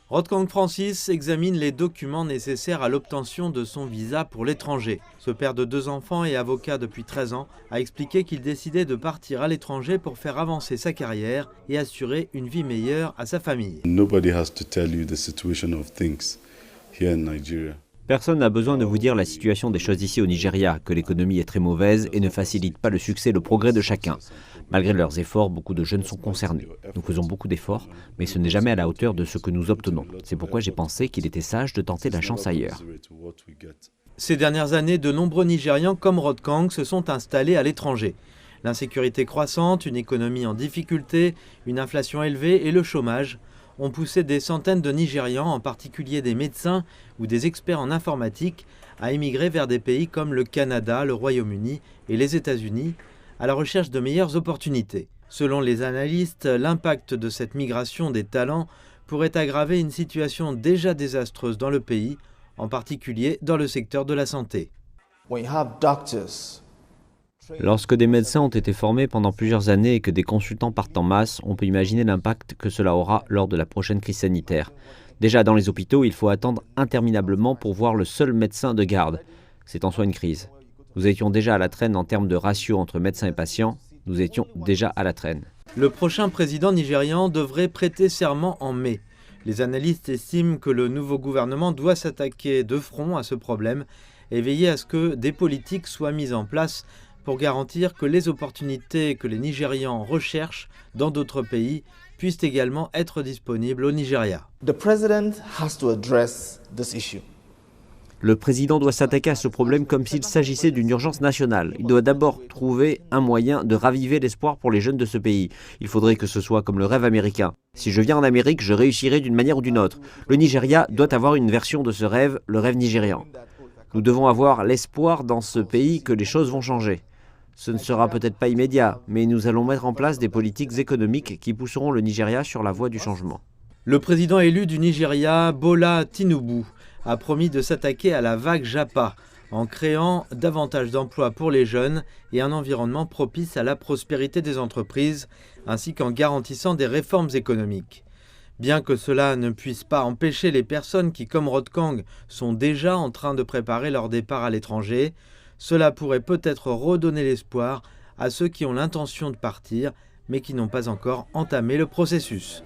Rodkang Francis examine les documents nécessaires à l'obtention de son visa pour l'étranger. Ce père de 2 enfants et avocat depuis 13 ans a expliqué qu'il décidait de partir à l'étranger pour faire avancer sa carrière et assurer une vie meilleure à sa famille. Nobody has to tell you the situation of things here in Nigeria. Personne n'a besoin de vous dire la situation des choses ici au Nigeria, que l'économie est très mauvaise et ne facilite pas le succès et le progrès de chacun. Malgré leurs efforts, beaucoup de jeunes sont concernés. Nous faisons beaucoup d'efforts, mais ce n'est jamais à la hauteur de ce que nous obtenons. C'est pourquoi j'ai pensé qu'il était sage de tenter la chance ailleurs. Ces dernières années, de nombreux Nigérians comme Rodkang se sont installés à l'étranger. L'insécurité croissante, une économie en difficulté, une inflation élevée et le chômage ont poussé des centaines de Nigérians, en particulier des médecins ou des experts en informatique, à émigrer vers des pays comme le Canada, le Royaume-Uni et les États-Unis, à la recherche de meilleures opportunités. Selon les analystes, l'impact de cette migration des talents pourrait aggraver une situation déjà désastreuse dans le pays, en particulier dans le secteur de la santé. Lorsque des médecins ont été formés pendant plusieurs années et que des consultants partent en masse, on peut imaginer l'impact que cela aura lors de la prochaine crise sanitaire. Déjà, dans les hôpitaux, il faut attendre interminablement pour voir le seul médecin de garde. C'est en soi une crise. Nous étions déjà à la traîne en termes de ratio entre médecins et patients. Nous étions déjà à la traîne. Le prochain président nigérian devrait prêter serment en mai. Les analystes estiment que le nouveau gouvernement doit s'attaquer de front à ce problème et veiller à ce que des politiques soient mises en place pour garantir que les opportunités que les Nigérians recherchent dans d'autres pays puissent également être disponibles au Nigeria. Le président doit s'attaquer à ce problème comme s'il s'agissait d'une urgence nationale. Il doit d'abord trouver un moyen de raviver l'espoir pour les jeunes de ce pays. Il faudrait que ce soit comme le rêve américain. Si je viens en Amérique, je réussirai d'une manière ou d'une autre. Le Nigeria doit avoir une version de ce rêve, le rêve nigérian. Nous devons avoir l'espoir dans ce pays que les choses vont changer. Ce ne sera peut-être pas immédiat, mais nous allons mettre en place des politiques économiques qui pousseront le Nigeria sur la voie du changement. Le président élu du Nigeria, Bola Tinubu, a promis de s'attaquer à la vague Japa en créant davantage d'emplois pour les jeunes et un environnement propice à la prospérité des entreprises, ainsi qu'en garantissant des réformes économiques. Bien que cela ne puisse pas empêcher les personnes qui, comme Rodkang, sont déjà en train de préparer leur départ à l'étranger, cela pourrait peut-être redonner l'espoir à ceux qui ont l'intention de partir, mais qui n'ont pas encore entamé le processus.